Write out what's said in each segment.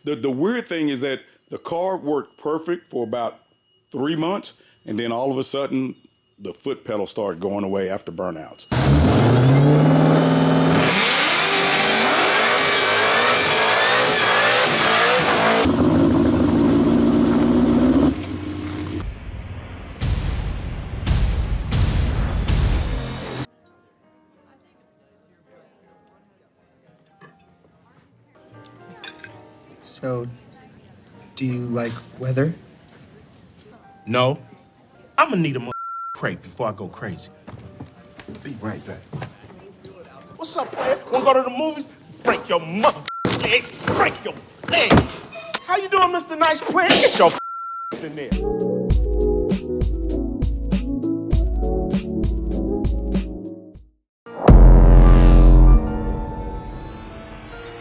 The weird thing is that the car worked perfect for about 3 months, and then all of a sudden, the foot pedal started going away after burnouts. So, do you like weather? No. I'm gonna need a crate before I go crazy. Be right back. What's up, player? Wanna go to the movies? Break your legs. Break your legs. How you doing, Mr. Nice Player? Get your in there.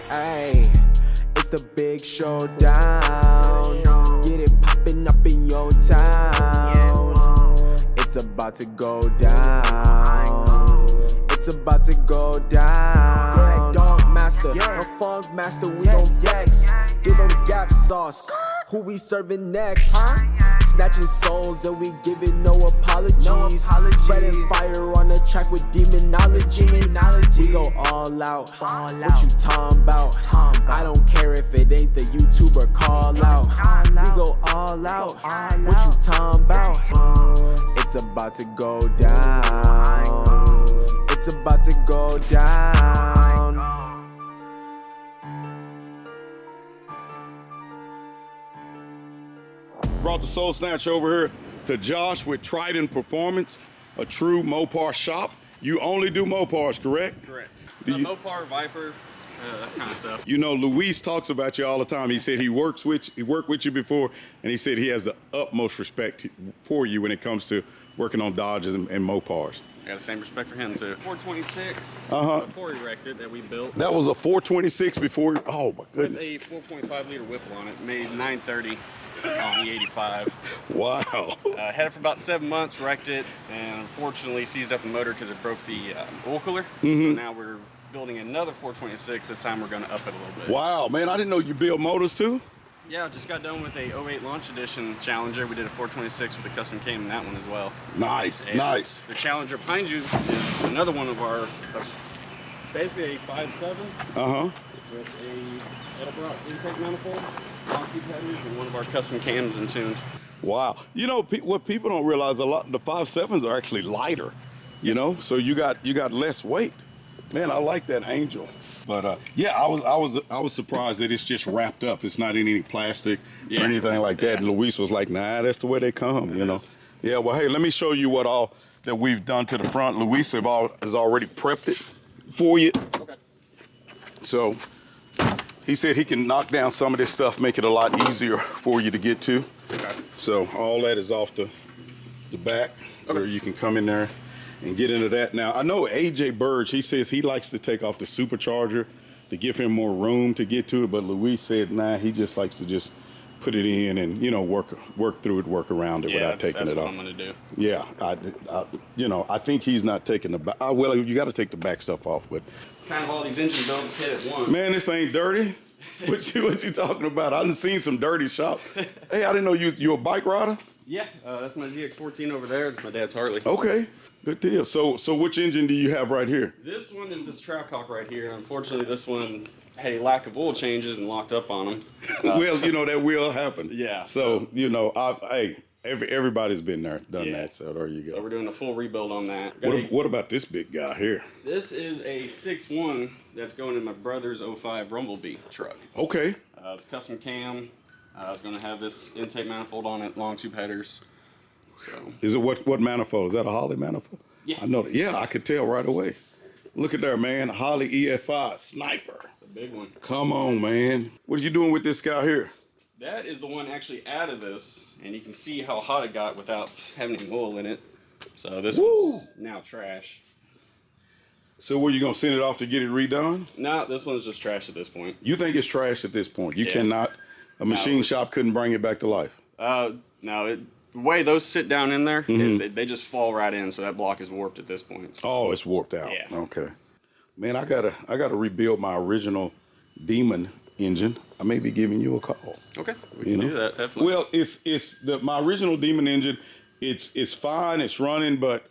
Hey, it's the big showdown. Get it poppin' up in your town. It's about to go down. It's about to go down. Yeah, Dog Master, a Funk Master, we gon' vex. Give them Gap sauce. Who we serving next? Snatching souls and we giving no apologies. Spreading fire on the track with demonology. We go all out. What you talking about? I don't care if it ain't the YouTuber call out. We go all out. What you talking about? It's about to go down. It's about to go down. Brought the Soul Snatch over here to Josh with Triton Performance, a true Mopar shop. You only do Mopars, correct? Correct. Mopar, Viper, that kind of stuff. You know, Luis talks about you all the time. He said he worked with you before, and he said he has the utmost respect for you when it comes to working on Dodges and Mopars. I got the same respect for him too. 426 before he wrecked it that we built. That was a 426 before, oh my goodness. With a 4.5 liter Whipple on it, made 930 on the 85. Wow. Had it for about 7 months, wrecked it, and unfortunately seized up the motor because it broke the oil cooler. So now we're building another 426. This time we're going to up it a little bit. Wow, man, I didn't know you build motors too. Yeah, just got done with a 08 Launch Edition Challenger. We did a 426 with a custom cam in that one as well. Nice, and nice. The Challenger behind you is another one of our, basically a 5.7 with a Edelbrock intake manifold, long tube headers, and one of our custom cams and tuned. Wow. You know, what people don't realize, a lot the 5.7s are actually lighter, you know, so you got less weight. Man, I like that Angel. But yeah, I was surprised that it's just wrapped up. It's not in any plastic or anything like that. And Luis was like, nah, that's the way they come, you know. Yeah, well, hey, let me show you what all that we've done to the front. Luis has already prepped it for you. Okay. So he said he can knock down some of this stuff, make it a lot easier for you to get to. Okay. So all that is off the back, where you can come in there and get into that. Now, I know AJ Burge, he says he likes to take off the supercharger to give him more room to get to it, but Luis said, nah, he just likes to just put it in and, you know, work through it, work around it without taking it off. Yeah, that's what I'm gonna do. Yeah, you know, I think he's not taking the back. Well, you got to take the back stuff off, but kind of all these engine belts hit at once. man, this ain't dirty. What you talking about? I done seen some dirty shop. Hey, I didn't know you a bike rider. Yeah, that's my ZX14 over there. It's my dad's Harley. Okay, good deal. So which engine do you have right here? This one is this Trackhawk right here. Unfortunately, this one had a lack of oil changes and locked up on them. Well, you know, that will happen. Yeah. So, you know, hey, everybody's been there, done that, so there you go. So we're doing a full rebuild on that. What about this big guy here? This is a 6.1 that's going in my brother's 05 Rumblebee truck. Okay. It's custom cam. It's going to have this intake manifold on it, long tube headers. So. Is it what manifold? Is that a Holley manifold? Yeah. I know that. Yeah, I could tell right away. Look at there, man. Holley EFI Sniper. It's a big one. Come on, man. What are you doing with this guy here? That is the one actually out of this, and you can see how hot it got without having any oil in it. So this one's now trash. So were you going to send it off to get it redone? No, this one's just trash at this point. You think it's trash at this point? You cannot, a machine shop couldn't bring it back to life? No, the way those sit down in there, is they just fall right in, so that block is warped at this point. So. Oh, it's warped out. Yeah. Okay. Man, I gotta rebuild my original Demon engine, I may be giving you a call. Okay, we can do that, definitely. Well, my original Demon engine. It's fine, it's running, but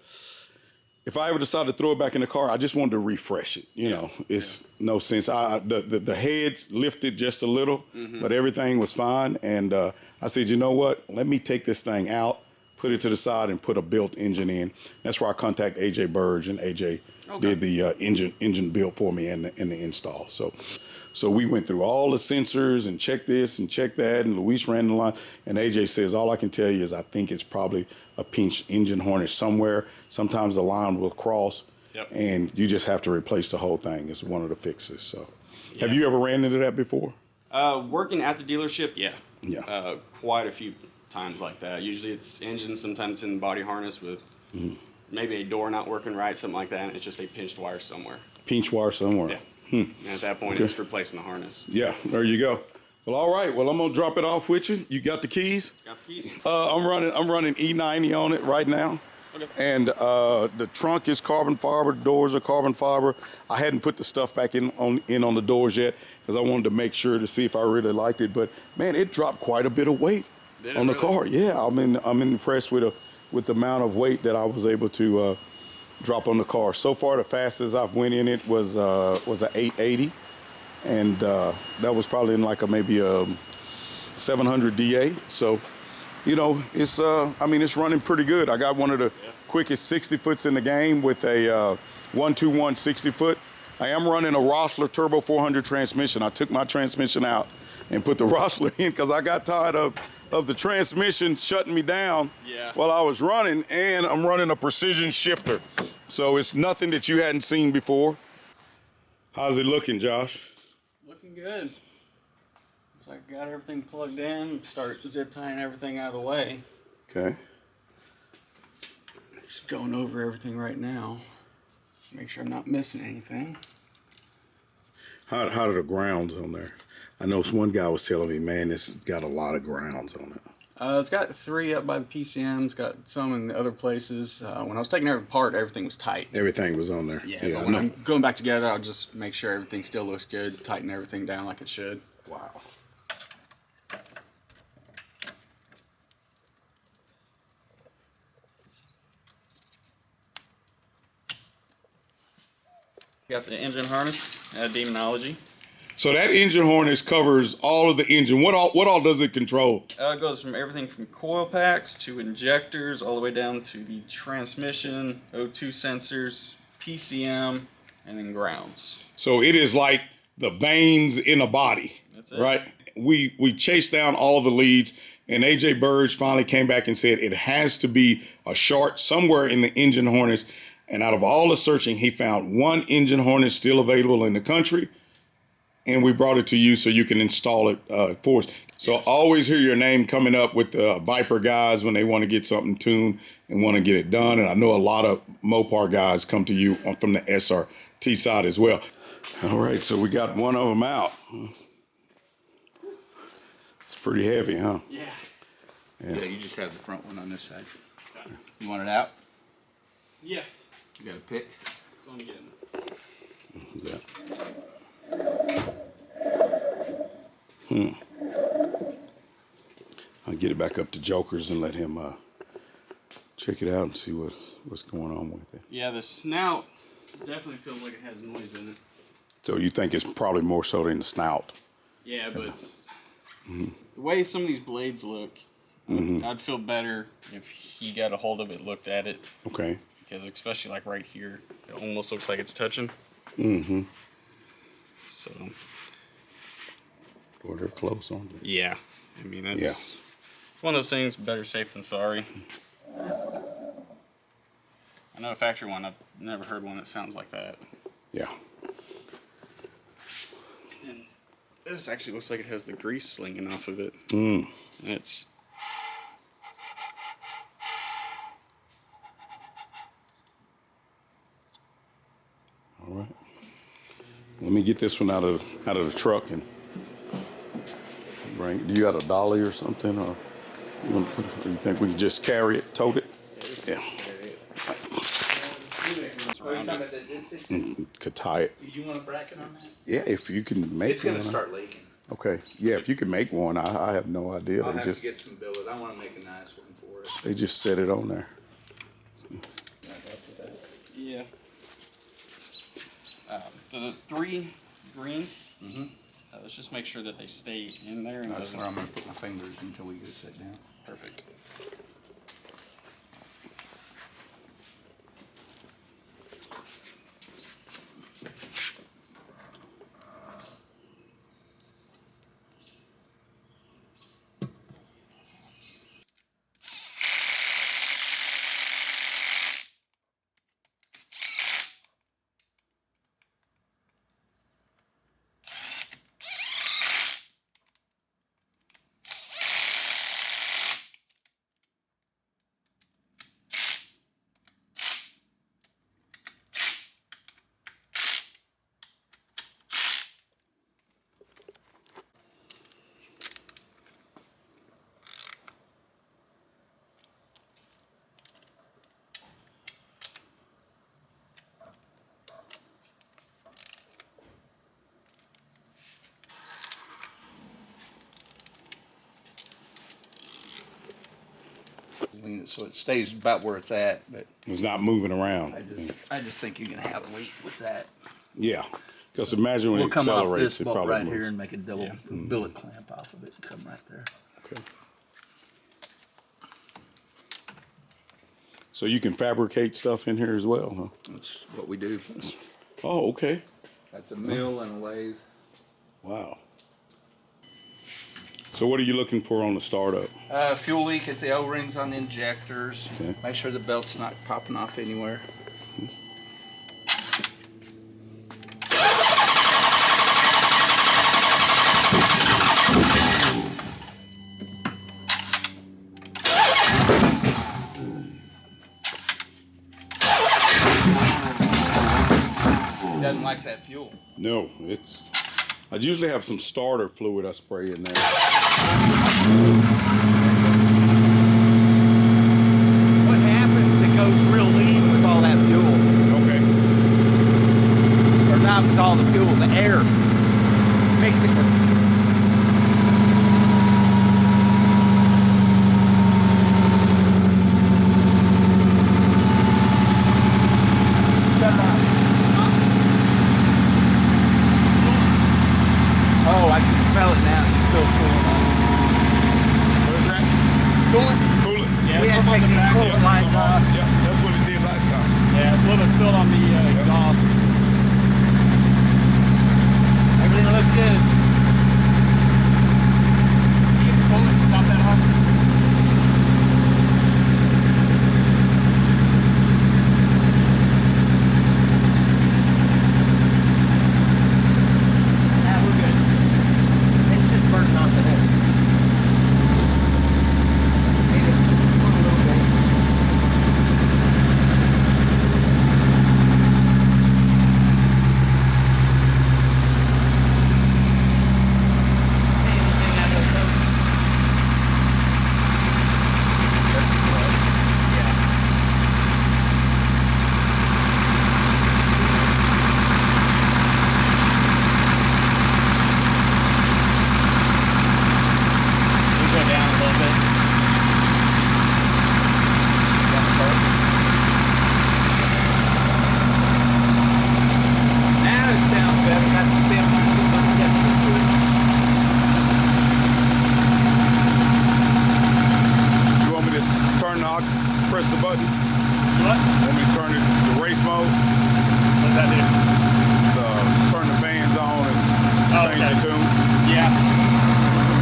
if I ever decide to throw it back in the car, I just wanted to refresh it. You know, it's no sense. The heads lifted just a little, but everything was fine. And I said, you know what? Let me take this thing out, put it to the side, and put a built engine in. That's where I contact AJ Burge, and AJ did the engine build for me and the install. So we went through all the sensors and checked this and checked that, and Luis ran the line. And AJ says, all I can tell you is I think it's probably a pinched engine harness somewhere. Sometimes the line will cross, and you just have to replace the whole thing. It's one of the fixes. So, have you ever ran into that before? Working at the dealership, Yeah. quite a few times like that. Usually it's engine, sometimes in body harness with maybe a door not working right, something like that, and it's just a pinched wire somewhere. Pinched wire somewhere. Yeah. And at that point, it's replacing the harness. Yeah, there you go. Well, all right. Well, I'm gonna drop it off with you. You got the keys? Got the keys. I'm running E90 on it right now. Okay. And the trunk is carbon fiber. The doors are carbon fiber. I hadn't put the stuff back in on the doors yet because I wanted to make sure to see if I really liked it. But man, it dropped quite a bit of weight on the car. Yeah, I'm impressed with the amount of weight that I was able to drop on the car. So far, the fastest I've went in it was a 880, and that was probably in like maybe a 700 DA. So, you know, it's it's running pretty good. I got one of the quickest 60 foots in the game with a 121 60 foot. I am running a Rossler Turbo 400 transmission. I took my transmission out and put the Rossler in because I got tired of the transmission shutting me down while I was running, and I'm running a precision shifter. So it's nothing that you hadn't seen before. How's it looking, Josh? Looking good. Looks like I got everything plugged in. Start zip tying everything out of the way. Okay. Just going over everything right now. Make sure I'm not missing anything. How are the grounds on there? I know one guy was telling me, man, it's got a lot of grounds on it. It's got 3 up by the PCM. It's got some in the other places. When I was taking everything apart, everything was tight. Everything was on there. Yeah, but when I'm going back together, I'll just make sure everything still looks good, tighten everything down like it should. Wow. Got the engine harness, Demonology. So that engine harness covers all of the engine. What all does it control? It goes from everything from coil packs to injectors, all the way down to the transmission, O2 sensors, PCM, and then grounds. So it is like the veins in a body. That's it. Right? We chased down all of the leads, and AJ Burge finally came back and said it has to be a short somewhere in the engine harness. And out of all the searching, he found one engine harness still available in the country, and we brought it to you so you can install it for us. So I always hear your name coming up with the Viper guys when they want to get something tuned and want to get it done. And I know a lot of Mopar guys come to you from the SRT side as well. All right, so we got one of them out. It's pretty heavy, huh? Yeah. Yeah, you just have the front one on this side. You want it out? Yeah. You got a pick? That's what I'm getting. Yeah. I'll get it back up to Joker's and let him check it out and see what's going on with it. Yeah, the snout definitely feels like it has noise in it. So you think it's probably more so than the snout? Yeah, but it's the way some of these blades look. I'd feel better if he got a hold of it, looked at it. Okay. Because especially like right here, it almost looks like it's touching. So. Or they're close on it. Yeah. I mean, that's one of those things, better safe than sorry. I know a factory one, I've never heard one that sounds like that. Yeah. And this actually looks like it has the grease slinging off of it. It's... All right. Let me get this one out of the truck and bring. Do you got a dolly or something, or you think we can just carry it, tote it? Yeah. Could tie it. Did you want a bracket on that? Yeah, if you can make it. It's going to start leaking. Okay. Yeah, if you can make one, I have no idea. I'll They have just to get some billet. I want to make a nice one for it. they just set it on there. Yeah. The 3 green. Let's just make sure that they stay in there. And That's doesn't- where I'm going to put my fingers until we get it set down. Perfect. Lean it so it stays about where it's at, but It's not moving around. I just think you're going to have a leak with that. Yeah. Because imagine when We'll it come off accelerates, this it bolt probably right moves. here and make a double billet clamp off of it and come right there. Okay. So you can fabricate stuff in here as well, huh? That's what we do. Oh, okay. That's a mill and a lathe. Wow. So what are you looking for on the startup? Fuel leak at the O-rings on the injectors. Okay. Make sure the belt's not popping off anywhere. Doesn't like that fuel. No, it's. I usually have some starter fluid I spray in there. What happens, it goes real lean with all that fuel. Okay. Or not with all the fuel, the air. Basically. Oh, I can smell it now. It's still cooling on. What is that? Cooling? Cool it. Yeah, We had some to on take the these back, coolant yeah, lines some on- off. Yeah, that's what it did last time. Yeah, it's a little bit spilled on the exhaust. Everything looks good. You can pull it, pop that off. Yeah, we're good. It's just burning off the head. Need to put a little bit. See anything out of those? Yeah. We go down a little bit. Now it sounds better. Got some sound texture to it. You want me to turn press the button? What? Want me to turn it to race mode? What's that do? So turn the fans on and Oh, change okay. the tune. Yeah.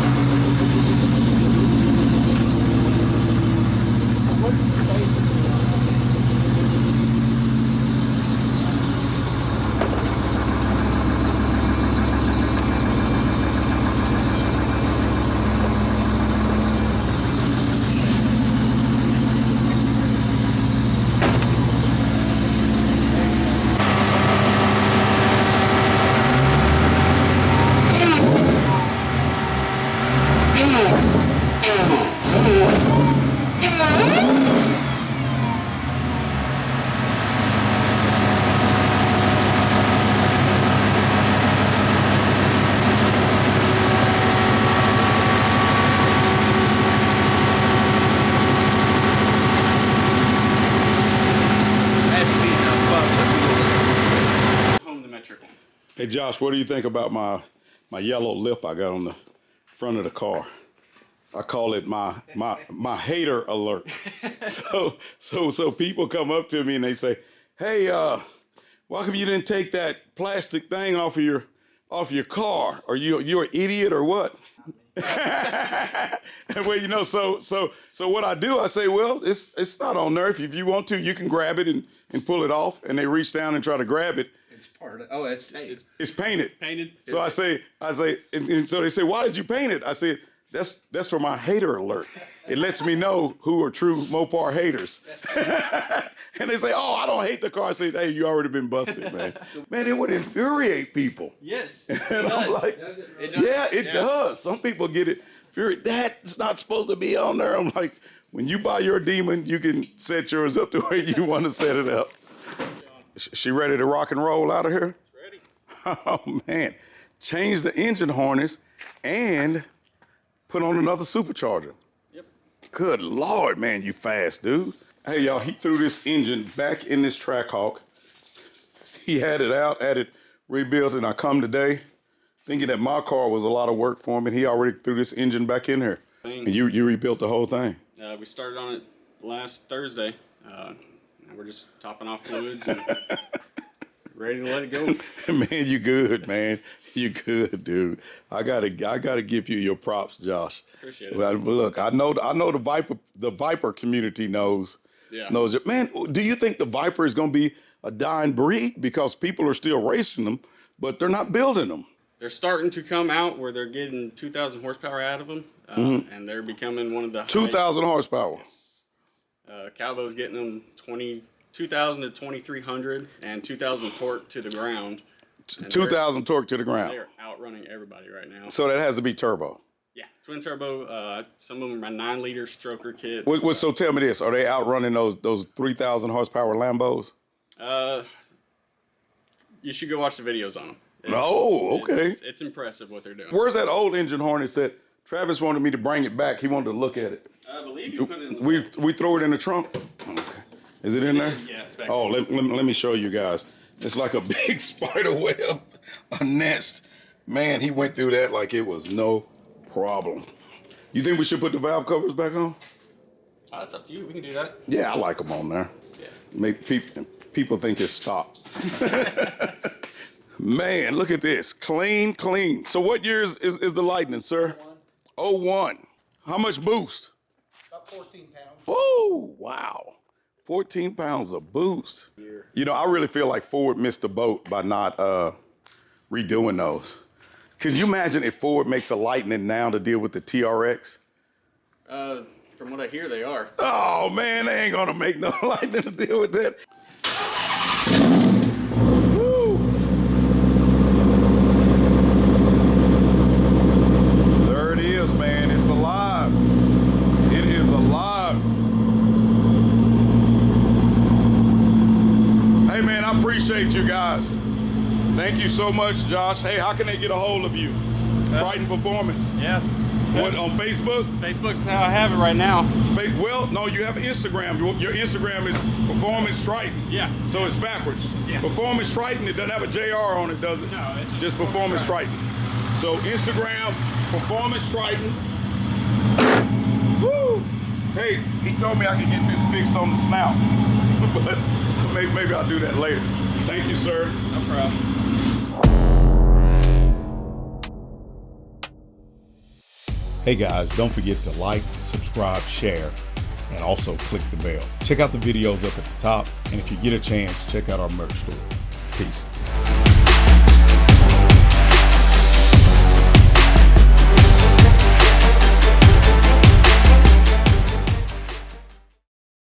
Hey Josh, what do you think about my yellow lip I got on the front of the car? I call it my hater alert. So people come up to me and they say, "Hey, why come you didn't take that plastic thing off of your car? Are you an idiot or what?" And well, you know, so what I do, I say, well, it's not on there. If you want to, you can grab it and pull it off. And they reach down and try to grab it. It's part of. Oh, it's painted. Painted. So I say, and so they say, "Why did you paint it?" I said, that's for my hater alert. It lets me know who are true Mopar haters. And they say, "Oh, I don't hate the car." I say, "Hey, you already been busted, man." Man, it would infuriate people. Yes. And I'm like, It does. yeah, it does. Some people get it. That's not supposed to be on there. I'm like, when you buy your demon, you can set yours up to where you want to set it up. She ready to rock and roll out of here? Ready. Oh, man. Change the engine harness and put on another supercharger. Yep. Good Lord, man, you fast, dude. Hey, y'all, he threw this engine back in this Trackhawk. He had it out, had it rebuilt, and I come today thinking that my car was a lot of work for him, and he already threw this engine back in here. And you rebuilt the whole thing. We started on it last Thursday. Now we're just topping off fluids and ready to let it go. Man, you good, man. You good, dude. I gotta give you your props, Josh. Appreciate it. Well, look, I know the Viper community knows it. Man, do you think the Viper is gonna be a dying breed because people are still racing them, but they're not building them? They're starting to come out where they're getting 2,000 horsepower out of them, and they're becoming one of the 2,000 horsepower. Calvo's getting them 2,000 to 2,300 and 2,000 torque to the ground. 2,000 torque to the ground. They're outrunning everybody right now. So that has to be turbo. Yeah, twin turbo. Some of them are 9-liter stroker kits. So tell me this: are they outrunning those 3,000 horsepower Lambos? You should go watch the videos on them. Okay. It's impressive what they're doing. Where's that old engine harness that Travis wanted me to bring it back? He wanted to look at it. I believe you put it in the We throw it in the trunk. Okay. Is it in there? Yeah, it's back Oh, let me show you guys. It's like a big spider web, a nest. Man, he went through that like it was no problem. You think we should put the valve covers back on? It's up to you. We can do that. Yeah, I like them on there. Yeah. Make people think it's stopped. Man, look at this. Clean. So what year is the Lightning, sir? 01. How much boost? About 14 pounds. Oh, wow. 14 pounds of boost. You know, I really feel like Ford missed the boat by not redoing those. Could you imagine if Ford makes a Lightning now to deal with the TRX? From what I hear, they are. Oh, man, they ain't gonna make no Lightning to deal with that. Woo. There it is, man. It's alive. It is alive. Hey, man, I appreciate you guys. Thank you so much, Josh. Hey, how can they get a hold of you? Triton Performance. Yeah. What, on Facebook? Facebook's how I have it right now. Well, no, you have Instagram. Your Instagram is Performance Triton. Yeah. So it's backwards. Yeah. Performance Triton, it doesn't have a JR on it, does it? No, it's just Performance Triton. So Instagram, Performance Triton. Woo! Hey, he told me I could get this fixed on the snout. But maybe I'll do that later. Thank you, sir. No problem. Hey guys, don't forget to like, subscribe, share, and also click the bell. Check out the videos up at the top, and if you get a chance, check out our merch store. Peace.